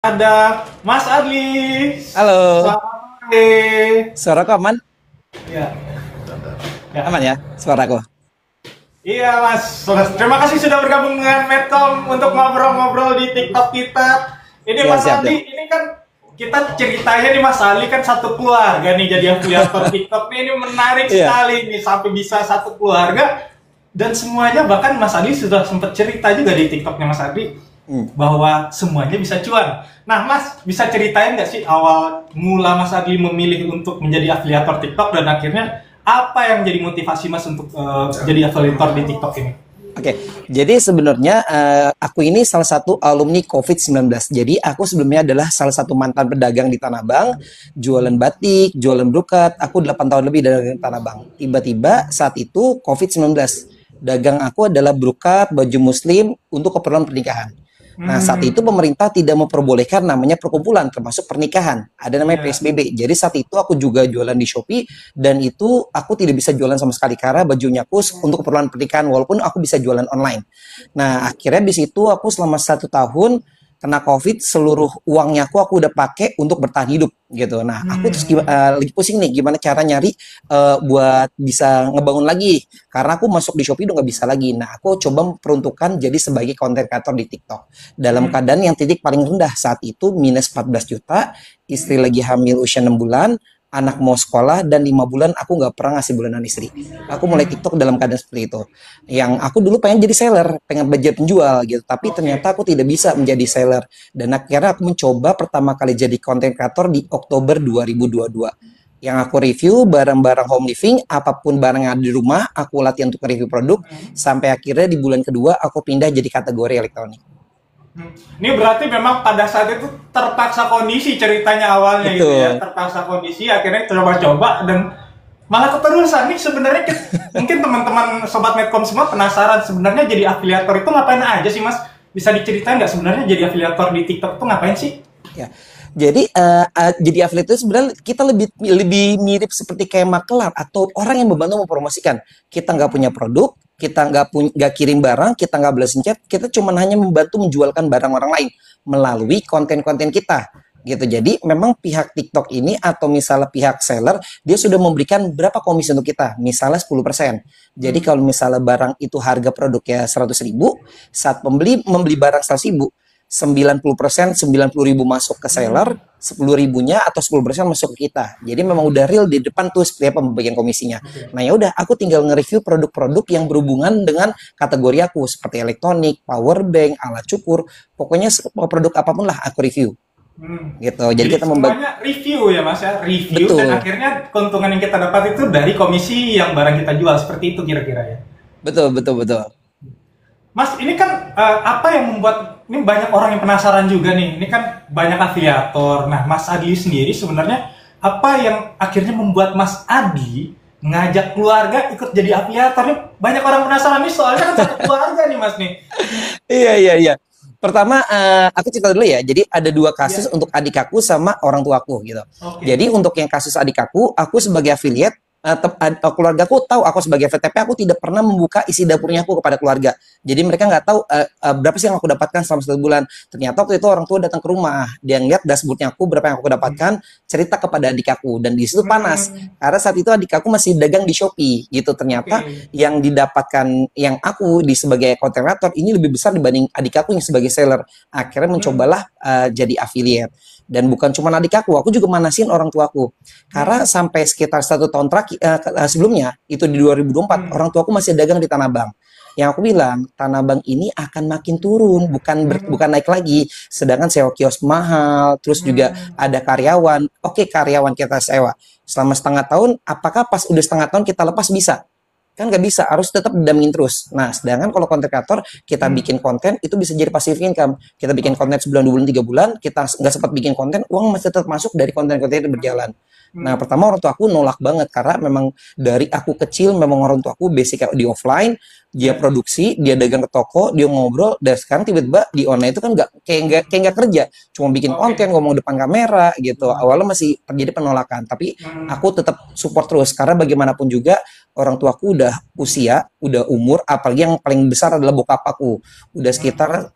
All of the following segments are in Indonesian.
Ada Mas Adli. Halo, Selamat sore. suaraku aman? Ya, ya. Aman ya, suaraku. Iya Mas, terima kasih sudah bergabung dengan Medcom untuk ngobrol-ngobrol di TikTok kita. Ini Ya, Mas siap, Adli, siap. ini kan kita ceritanya nih Mas Ali kan satu keluarga nih jadi afiliator TikTok nih, ini menarik Iya. sekali nih sampai bisa satu keluarga dan semuanya, bahkan Mas Ali sudah sempat cerita juga di TikToknya Mas Ali bahwa semuanya bisa cuan. Nah Mas, bisa ceritain nggak sih awal mula Mas Adli memilih untuk menjadi afiliator TikTok dan akhirnya apa yang jadi motivasi Mas untuk jadi afiliator di TikTok ini? Oke, jadi sebenarnya aku ini salah satu alumni COVID-19. Jadi aku sebelumnya adalah salah satu mantan pedagang di Tanah Abang, jualan batik, jualan brokat. Aku 8 tahun lebih dari Tanah Abang. Tiba-tiba saat itu COVID-19. Dagang aku adalah brokat, baju muslim untuk keperluan pernikahan. Nah, saat itu pemerintah tidak memperbolehkan namanya perkumpulan, termasuk pernikahan. Ada namanya Ya. PSBB. Jadi saat itu aku juga jualan di Shopee, dan itu aku tidak bisa jualan sama sekali karena bajunya aku untuk keperluan pernikahan, walaupun aku bisa jualan online. Nah, akhirnya di situ aku selama 1 tahun kena COVID, seluruh uangnya aku udah pakai untuk bertahan hidup gitu. Nah, aku terus lagi pusing nih gimana cara nyari buat bisa ngebangun lagi karena aku masuk di Shopee udah nggak bisa lagi. Nah, aku coba peruntukan jadi sebagai konten kreator di TikTok. Dalam keadaan yang titik paling rendah saat itu minus 14 juta, istri lagi hamil usia 6 bulan, anak mau sekolah, dan 5 bulan aku nggak pernah ngasih bulanan istri. Aku mulai TikTok dalam keadaan seperti itu. Yang aku dulu pengen jadi seller, pengen belajar penjual gitu, tapi ternyata aku tidak bisa menjadi seller. Dan akhirnya aku mencoba pertama kali jadi konten kreator di Oktober 2022. Yang aku review barang-barang home living, apapun barang yang ada di rumah, aku latihan untuk review produk, sampai akhirnya di bulan kedua aku pindah jadi kategori elektronik. Ini berarti memang pada saat itu terpaksa kondisi ceritanya awalnya itu ya, Betul. terpaksa kondisi akhirnya coba-coba dan malah keterusan nih sebenarnya mungkin teman-teman sobat Medcom semua penasaran sebenarnya jadi afiliator itu ngapain aja sih Mas? Bisa diceritain nggak sebenarnya jadi afiliator di TikTok itu ngapain sih? Ya, jadi jadi affiliate itu sebenarnya kita lebih lebih mirip seperti kayak makelar atau orang yang membantu mempromosikan. Kita nggak punya produk, kita nggak kirim barang, kita nggak balas chat, kita cuma hanya membantu menjualkan barang orang lain melalui konten-konten kita gitu. Jadi memang pihak TikTok ini atau misalnya pihak seller dia sudah memberikan berapa komisi untuk kita, misalnya 10%. Jadi kalau misalnya barang itu harga produknya 100.000, saat pembeli membeli barang 100.000, 90%, 90.000 masuk ke seller, 10.000-nya atau 10% masuk ke kita. Jadi memang udah real di depan tuh seperti apa pembagian komisinya. Nah ya udah, aku tinggal nge-review produk-produk yang berhubungan dengan kategori aku seperti elektronik, power bank, alat cukur, pokoknya produk apapun lah aku review. Gitu. Jadi Jadi kita membagi. semuanya review ya Mas ya, review dan Betul. akhirnya keuntungan yang kita dapat itu dari komisi yang barang kita jual seperti itu kira-kira ya. Betul, betul, betul. Mas, ini kan apa yang membuat ini banyak orang yang penasaran juga nih. Ini kan banyak afiliator. Nah, Mas Adi sendiri sebenarnya apa yang akhirnya membuat Mas Adi ngajak keluarga ikut jadi afiliator? Nih banyak orang penasaran nih soalnya kan satu keluarga nih Mas nih. Iya, iya, iya. Pertama, aku cerita dulu ya. Jadi ada dua kasus Iya. untuk adik aku sama orang tuaku gitu. Oke. Jadi untuk yang kasus adik aku sebagai affiliate, keluargaku tahu aku sebagai VTP, aku tidak pernah membuka isi dapurnya aku kepada keluarga. Jadi mereka nggak tahu berapa sih yang aku dapatkan selama 1 bulan. Ternyata waktu itu orang tua datang ke rumah, dia ngeliat dashboardnya aku berapa yang aku dapatkan, cerita kepada adik aku, dan di situ panas. Karena saat itu adik aku masih dagang di Shopee gitu. Ternyata Oke. yang didapatkan yang aku di sebagai content creator ini lebih besar dibanding adik aku yang sebagai seller. Akhirnya mencobalah jadi affiliate. Dan bukan cuma adik aku juga manasin orang tuaku. Karena sampai sekitar 1 tahun terakhir sebelumnya, itu di 2024, orang tuaku masih dagang di Tanah Abang. Yang aku bilang, Tanah Abang ini akan makin turun, bukan naik lagi. Sedangkan sewa kios mahal, terus juga ada karyawan. Oke, karyawan kita sewa selama setengah tahun, apakah pas udah setengah tahun kita lepas bisa? Kan nggak bisa, harus tetap didampingin terus. Nah, sedangkan kalau konten kreator, kita bikin konten, itu bisa jadi passive income. Kita bikin konten sebulan, 2 bulan, 3 bulan, kita nggak sempat bikin konten, uang masih tetap masuk dari konten-konten itu berjalan. Nah, pertama orang tua aku nolak banget, karena memang dari aku kecil, memang orang tua aku basic di offline, dia produksi, dia dagang ke toko, dia ngobrol, dan sekarang tiba-tiba di online itu kan kayak nggak kerja, cuma bikin Oke. konten, ngomong depan kamera gitu. Awalnya masih terjadi penolakan, tapi aku tetap support terus, karena bagaimanapun juga orang tuaku udah usia, udah umur, apalagi yang paling besar adalah bokap aku, udah sekitar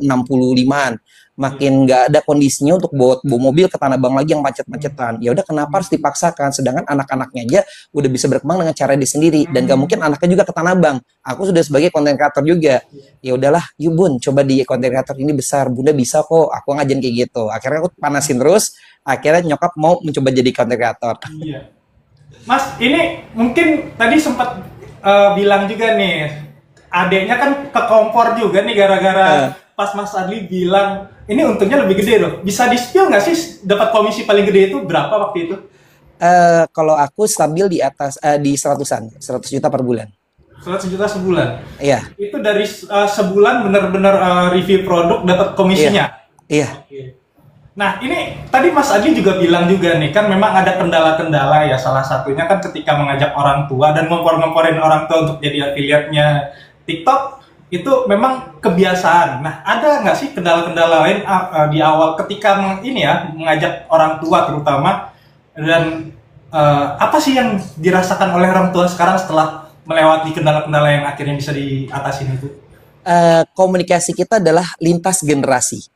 65-an. makin nggak ada kondisinya untuk bawa mobil ke Tanah Abang lagi yang macet-macetan. Ya udah, kenapa harus dipaksakan? Sedangkan anak-anaknya aja udah bisa berkembang dengan cara dia sendiri, dan gak mungkin anaknya juga ke Tanah Abang. Aku sudah sebagai konten kreator juga. Ya udahlah, yuk Bun, coba di konten kreator ini besar. Bunda bisa kok. Aku ngajarin kayak gitu. Akhirnya aku panasin terus. Akhirnya nyokap mau mencoba jadi konten kreator. Iya. Mas, ini mungkin tadi sempat bilang juga nih, adeknya kan ke kompor juga nih gara-gara pas Mas Adli bilang ini untungnya lebih gede loh. Bisa di-spill nggak sih dapat komisi paling gede itu berapa waktu itu? Kalau aku stabil di atas di 100 juta per bulan. 100 juta sebulan. Iya. Itu dari sebulan benar-benar review produk dapat komisinya. Iya. Oke. Nah, ini tadi Mas Adli juga bilang juga nih, kan memang ada kendala-kendala ya. Salah satunya kan ketika mengajak orang tua dan ngempor-ngemporin orang tua untuk jadi affiliate-nya TikTok, itu memang kebiasaan. Nah, ada nggak sih kendala-kendala lain di awal ketika mengajak orang tua terutama, dan apa sih yang dirasakan oleh orang tua sekarang setelah melewati kendala-kendala yang akhirnya bisa diatasin itu? Komunikasi kita adalah lintas generasi.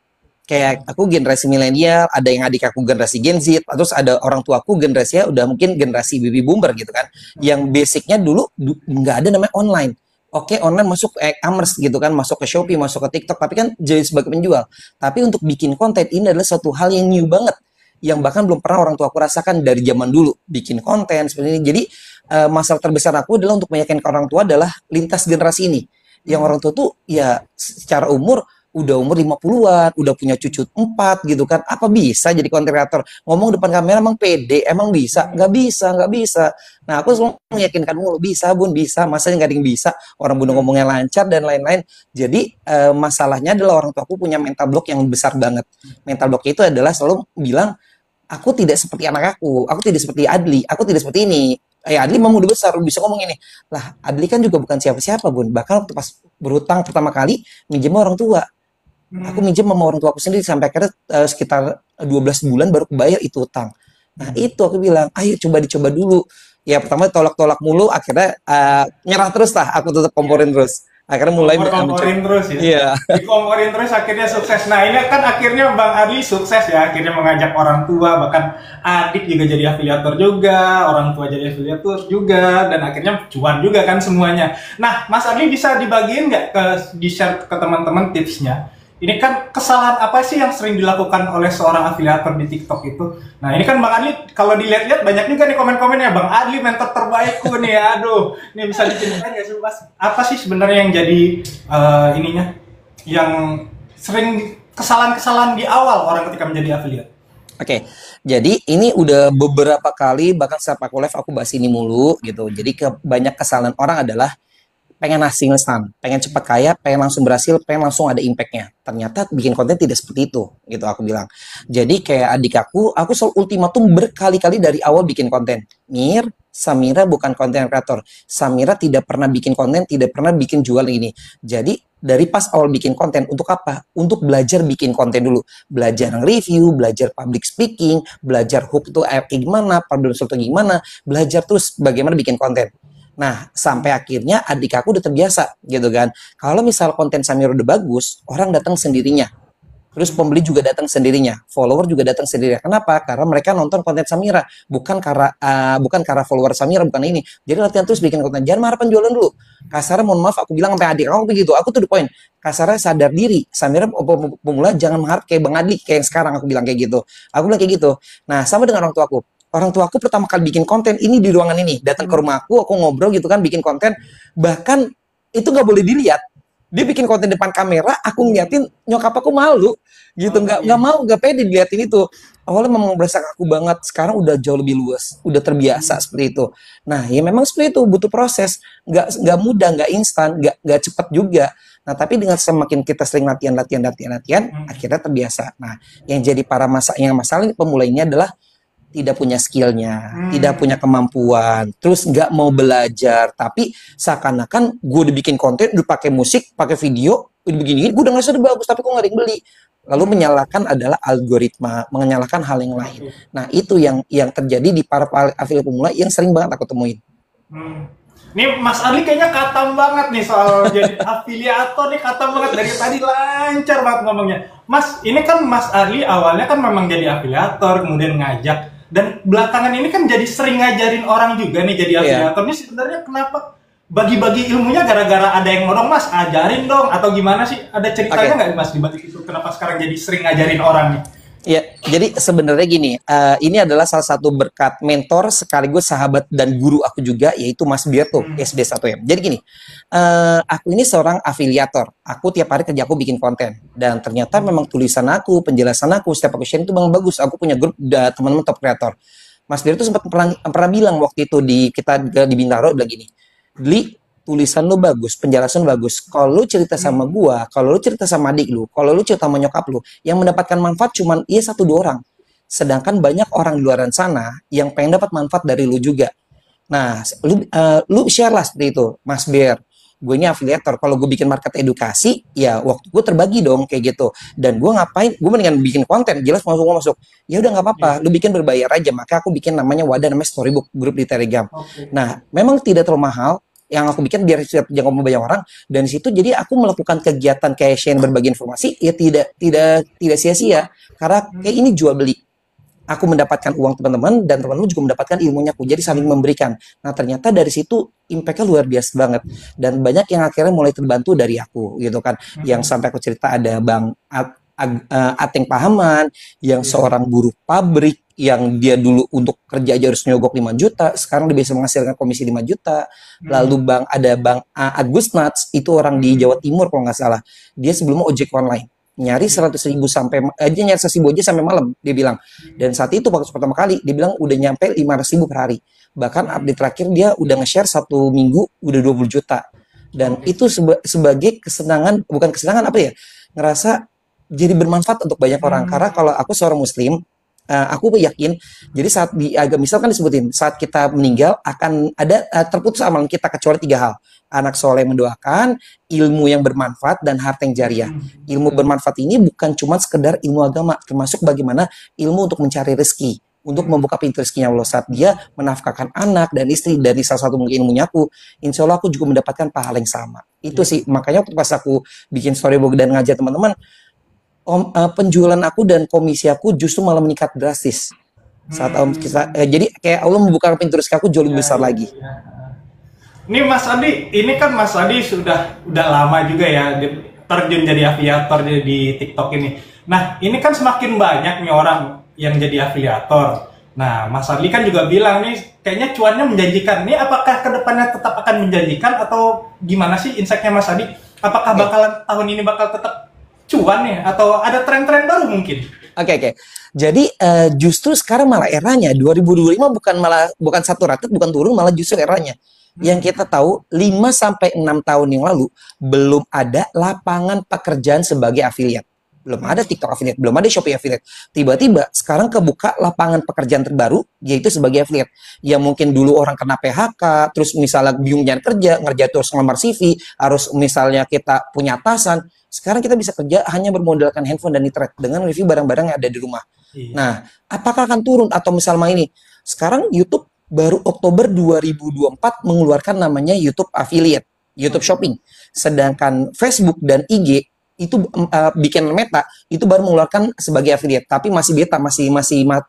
Kayak aku generasi milenial, ada yang adik aku generasi Gen Z, terus ada orang tua aku generasinya udah mungkin generasi baby boomer gitu kan. Yang basicnya dulu nggak ada namanya online. Oke, online masuk e-commerce gitu kan, masuk ke Shopee, masuk ke TikTok, tapi kan jadi sebagai penjual. Tapi untuk bikin konten ini adalah suatu hal yang new banget, yang bahkan belum pernah orang tua aku rasakan dari zaman dulu, bikin konten seperti ini. Jadi masalah terbesar aku adalah untuk meyakinkan orang tua adalah lintas generasi ini. Yang orang tua tuh ya secara umur udah umur 50-an, udah punya cucu 4 gitu kan. Apa bisa jadi konten kreator? Ngomong depan kamera emang pede, emang bisa? Nggak bisa, nggak bisa. Nah, aku selalu meyakinkan mulu, bisa Bun, bisa. Masanya nggak ada yang bisa. Orang Bunda ngomongnya lancar dan lain-lain. Jadi masalahnya adalah orang tua aku punya mental block yang besar banget. Mental block itu adalah selalu bilang, aku tidak seperti anak aku tidak seperti Adli, aku tidak seperti ini. Adli mau udah besar, bisa ngomong ini. Lah, Adli kan juga bukan siapa-siapa Bun. Bahkan waktu pas berutang pertama kali, minjem orang tua. Aku minjem sama orang tua aku sendiri sampai akhirnya sekitar 12 bulan baru kebayar itu utang. Nah itu aku bilang, ayo coba dicoba dulu. Ya pertama tolak-tolak mulu, akhirnya nyerah terus lah, aku tetap komporin terus. Akhirnya mulai komporin terus ya. Iya. Dikomporin terus akhirnya sukses. Nah ini kan akhirnya Bang Adli sukses ya, akhirnya mengajak orang tua, bahkan adik juga jadi afiliator juga, orang tua jadi afiliator juga, dan akhirnya cuan juga kan semuanya. Nah Mas Adli bisa dibagiin nggak di-share ke teman-teman tipsnya? Ini kan kesalahan apa sih yang sering dilakukan oleh seorang afiliator di TikTok itu? Nah ini kan Bang Adli, kalau dilihat-lihat banyak juga nih komen-komennya, Bang Adli mentor terbaikku nih, aduh. Ini bisa diceritain nggak sih Mas? Apa sih sebenarnya yang jadi yang sering kesalahan-kesalahan di awal orang ketika menjadi affiliate? Oke, jadi ini udah beberapa kali, bahkan saat aku live aku bahas ini mulu gitu. Jadi banyak kesalahan orang adalah pengen hasil instan, pengen cepat kaya, pengen langsung berhasil, pengen langsung ada impact-nya. Ternyata bikin konten tidak seperti itu, gitu aku bilang. Jadi kayak adik aku selalu ultimatum berkali-kali dari awal bikin konten. Mir, Samira bukan konten kreator. Samira tidak pernah bikin konten, tidak pernah bikin jual ini. Jadi dari pas awal bikin konten, untuk apa? Untuk belajar bikin konten dulu. Belajar review, belajar public speaking, belajar hook itu kayak gimana, problem solving gimana, belajar terus bagaimana bikin konten. Nah, sampai akhirnya adik aku udah terbiasa gitu kan. Kalau misal konten Samira udah bagus, orang datang sendirinya. Terus pembeli juga datang sendirinya, follower juga datang sendirinya. Kenapa? Karena mereka nonton konten Samira, bukan karena follower Samira, bukan ini. Jadi latihan terus bikin konten. Jangan harapan jualan dulu. Kasarnya mohon maaf, aku bilang sampai adik aku begitu. Aku tuh the point. Kasarnya sadar diri. Samira pemula jangan mengharap kayak Bang Adli kayak yang sekarang, aku bilang kayak gitu. Aku bilang kayak gitu. Nah, sama dengan orang tua aku. Orang tua aku pertama kali bikin konten ini di ruangan ini, datang ke rumah aku ngobrol gitu kan, bikin konten, bahkan itu nggak boleh dilihat. Dia bikin konten depan kamera, aku ngeliatin, nyokap aku malu gitu, nggak mau, nggak pede diliatin itu. Awalnya memang berasa aku banget, sekarang udah jauh lebih luas, udah terbiasa seperti itu. Nah ya memang seperti itu, butuh proses, nggak mudah, nggak instan, nggak cepat juga. Nah tapi dengan semakin kita sering latihan, akhirnya terbiasa. Nah yang jadi masalah ini pemula ini adalah tidak punya skillnya, tidak punya kemampuan, terus nggak mau belajar, tapi seakan-akan gue udah bikin konten, udah pakai musik, pakai video, udah begini, gue udah ngerasa udah bagus, tapi kok nggak ada yang beli. Lalu menyalahkan adalah algoritma, menyalahkan hal yang lain. Nah itu yang terjadi di para affiliate pemula yang sering banget aku temuin. Nih Mas Adli kayaknya katam banget nih soal jadi afiliator nih, katam banget dari tadi lancar banget ngomongnya. Mas, ini kan Mas Adli awalnya kan memang jadi afiliator, kemudian ngajak, dan belakangan ini kan jadi sering ngajarin orang juga nih jadi afiliator. Ini sebenarnya kenapa bagi-bagi ilmunya gara-gara ada yang ngomong, Mas ajarin dong, atau gimana sih? Ada ceritanya nggak Mas di balik itu? Kenapa sekarang jadi sering ngajarin orang nih? Ya, jadi sebenarnya gini, ini adalah salah satu berkat mentor sekaligus sahabat dan guru aku juga, yaitu Mas Bierto, SD1M. Jadi gini, aku ini seorang afiliator. Aku tiap hari kerja aku bikin konten. Dan ternyata memang tulisan aku, penjelasan aku, setiap aku share itu memang bagus. Aku punya grup teman-teman top kreator. Mas Bierto sempat pernah bilang waktu itu kita di Bintaro, bilang gini, Dli, tulisan lu bagus, penjelasan bagus. Kalau lu cerita sama gua, kalau lu cerita sama adik lu, kalau lu cerita sama nyokap lu, yang mendapatkan manfaat cuman 1-2 orang. Sedangkan banyak orang di luar sana yang pengen dapat manfaat dari lu juga. Nah, lu share lah seperti itu, Mas Ber. Gue ini afiliator. Kalau gue bikin market edukasi, ya waktu gue terbagi dong kayak gitu. Dan gue ngapain? Gue mendingan bikin konten. Jelas masuk. Ya udah nggak apa-apa. Lu bikin berbayar aja. Maka aku bikin namanya wadah, namanya Storybook, grup di Telegram. Nah, memang tidak terlalu mahal. Yang aku bikin biar bisa jangkau banyak orang, dan situ jadi aku melakukan kegiatan kayak share berbagi informasi ya tidak sia-sia, karena kayak ini jual beli. Aku mendapatkan uang teman-teman dan teman-teman juga mendapatkan ilmunya aku, jadi saling memberikan. Nah ternyata dari situ impactnya luar biasa banget, dan banyak yang akhirnya mulai terbantu dari aku gitu kan. Yang sampai aku cerita ada Bang Ateng Pahaman yang seorang buruh pabrik yang dia dulu untuk kerja aja harus nyogok 5 juta, sekarang dia bisa menghasilkan komisi 5 juta. Lalu ada Bang Agus Nats, itu orang di Jawa Timur kalau nggak salah. Dia sebelumnya ojek online, nyari 100.000 sampai aja nyari 100.000 aja sampai malam dia bilang. Dan saat itu waktu pertama kali dia bilang udah nyampe 500.000 per hari. Bahkan update terakhir dia udah nge-share 1 minggu udah 20 juta. Dan itu sebagai kesenangan, bukan kesenangan apa ya, ngerasa jadi bermanfaat untuk banyak orang. Karena kalau aku seorang muslim, aku yakin, jadi saat di agama Islam kan disebutin, saat kita meninggal akan ada terputus amalan kita kecuali 3 hal. Anak soleh mendoakan, ilmu yang bermanfaat, dan harta yang jariah. Ilmu bermanfaat ini bukan cuma sekedar ilmu agama, termasuk bagaimana ilmu untuk mencari rezeki, untuk membuka pintu rezekinya Allah saat dia menafkahkan anak dan istri. Dari salah satu mungkin ilmunya aku, insya Allah aku juga mendapatkan pahala yang sama. Itu sih, makanya pas aku bikin storybook dan ngajak teman-teman, penjualan aku dan komisi aku justru malah meningkat drastis saat jadi kayak Allah membuka pintu rezeki aku jauh lebih besar lagi. Ini Mas Adi, ini kan Mas Adi udah lama juga ya terjun jadi afiliator di TikTok ini. Nah, ini kan semakin banyak nih orang yang jadi afiliator. Nah, Mas Adi kan juga bilang nih, kayaknya cuannya menjanjikan. Ini apakah kedepannya tetap akan menjanjikan atau gimana sih insight-nya Mas Adi? Apakah bakalan tahun ini bakal tetap cuan ya, atau ada tren-tren baru mungkin? Oke. Jadi justru sekarang malah eranya 2025 bukan satu ratus bukan turun, malah justru eranya. Yang kita tahu 5-6 tahun yang lalu belum ada lapangan pekerjaan sebagai afiliat. Belum ada TikTok affiliate, belum ada Shopee affiliate. Tiba-tiba sekarang kebuka lapangan pekerjaan terbaru, yaitu sebagai affiliate. Yang mungkin dulu orang kena PHK, terus misalnya bingung nyari kerja, ngerja terus ngelamar CV, harus misalnya kita punya atasan. Sekarang kita bisa kerja hanya bermodalkan handphone dan internet dengan review barang-barang yang ada di rumah. Nah, apakah akan turun atau misalnya ini? Sekarang YouTube baru Oktober 2024 mengeluarkan namanya YouTube Affiliate, YouTube Shopping. Sedangkan Facebook dan IG itu bikin Meta itu baru mengeluarkan sebagai affiliate, tapi masih beta, masih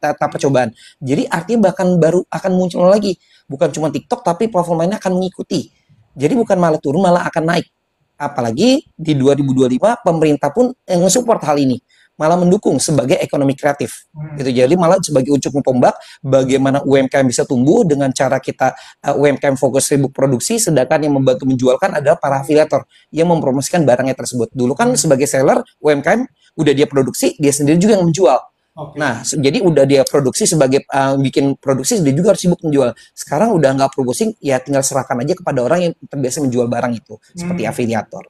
tahap percobaan. Jadi artinya bahkan baru akan muncul lagi, bukan cuma TikTok tapi platform lainnya akan mengikuti. Jadi bukan malah turun, malah akan naik. Apalagi di 2025 pemerintah pun nge-support hal ini, malah mendukung sebagai ekonomi kreatif. Gitu. Jadi malah sebagai ujung tombak bagaimana UMKM bisa tumbuh dengan cara kita UMKM fokus sibuk produksi, sedangkan yang membantu menjualkan adalah para afiliator yang mempromosikan barangnya tersebut. Dulu kan sebagai seller UMKM udah dia produksi, dia sendiri juga yang menjual. Nah, jadi udah dia produksi sebagai bikin produksi, dia juga harus sibuk menjual. Sekarang udah nggak produksi, ya tinggal serahkan aja kepada orang yang terbiasa menjual barang itu, seperti afiliator.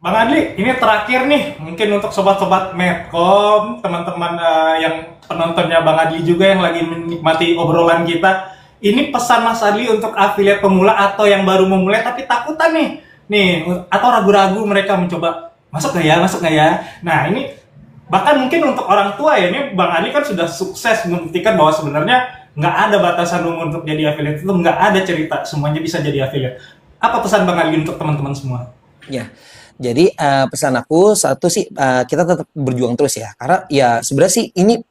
Bang Adli, ini terakhir nih, mungkin untuk sobat-sobat Medcom, teman-teman yang penontonnya Bang Adli juga yang lagi menikmati obrolan kita. Ini pesan Mas Adli untuk afiliat pemula atau yang baru memulai tapi takutan nih, atau ragu-ragu mereka mencoba masuk nggak ya? Nah ini bahkan mungkin untuk orang tua ya, ini Bang Adli kan sudah sukses membuktikan bahwa sebenarnya nggak ada batasan umur untuk jadi affiliate, itu nggak ada cerita, semuanya bisa jadi affiliate. Apa pesan Bang Adli untuk teman-teman semua? Ya, Jadi pesan aku satu sih kita tetap berjuang terus ya. Karena ya sebenarnya sih ini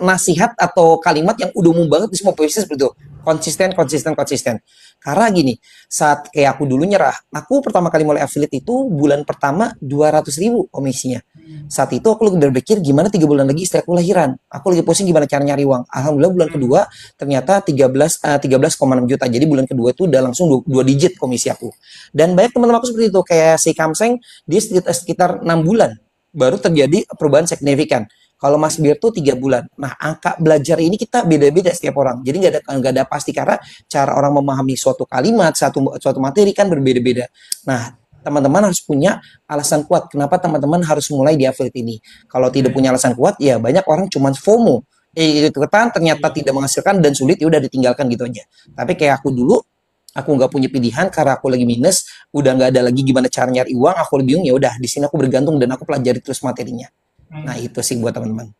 nasihat atau kalimat yang udah umum banget di semua bisnis seperti itu. Konsisten, konsisten, konsisten. Karena gini, saat kayak aku dulu nyerah, aku pertama kali mulai affiliate itu bulan pertama 200.000 komisinya. Saat itu aku lagi berpikir gimana 3 bulan lagi istri aku lahiran. Aku lagi pusing gimana cara nyari uang. Alhamdulillah bulan kedua ternyata 13,6 juta. Jadi bulan kedua itu udah langsung 2 digit komisi aku. Dan banyak teman-teman aku seperti itu. Kayak si Kamseng, dia sekitar 6 bulan baru terjadi perubahan signifikan. Kalau Mas Bir tuh 3 bulan. Nah, angka belajar ini kita beda-beda setiap orang. Jadi nggak ada pasti karena cara orang memahami suatu kalimat, suatu materi kan berbeda-beda. Nah, teman-teman harus punya alasan kuat. Kenapa teman-teman harus mulai di affiliate ini? Kalau tidak punya alasan kuat, ya banyak orang cuma FOMO. Ikutan ternyata tidak menghasilkan dan sulit, ya udah ditinggalkan gitu aja. Tapi kayak aku dulu, aku nggak punya pilihan karena aku lagi minus, udah nggak ada lagi gimana cara nyari uang, aku lebih bingung, ya udah di sini aku bergantung dan aku pelajari terus materinya. Nah, itu sih buat teman-teman.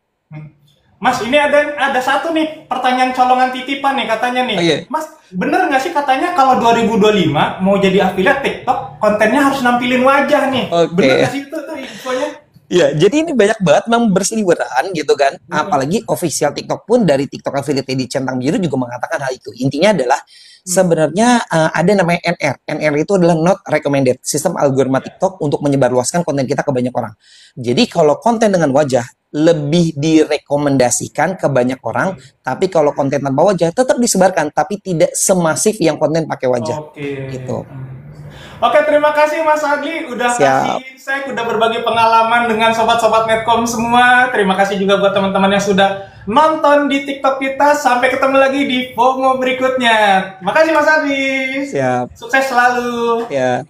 Mas, ini ada satu nih pertanyaan colongan titipan nih katanya nih. Oh, iya. Mas, bener nggak sih katanya kalau 2025 mau jadi affiliate TikTok, kontennya harus nampilin wajah nih. Oke. Bener nggak sih itu tuh infonya? Ya, jadi ini banyak banget memang berseliweran gitu kan. Apalagi official TikTok pun dari TikTok affiliate di Centang Biru juga mengatakan hal itu. Intinya adalah sebenarnya ada namanya NR. NR itu adalah not recommended, sistem algoritma TikTok untuk menyebarluaskan konten kita ke banyak orang. Jadi kalau konten dengan wajah lebih direkomendasikan ke banyak orang, tapi kalau konten tanpa wajah tetap disebarkan, tapi tidak semasif yang konten pakai wajah. Oke. Gitu. Oke, terima kasih Mas Adli udah Siap. kasih insight, udah berbagi pengalaman dengan sobat-sobat Medcom semua. Terima kasih juga buat teman-teman yang sudah nonton di TikTok kita. Sampai ketemu lagi di FOMO berikutnya. Terima kasih Mas Adli. Siap. Sukses selalu. Ya.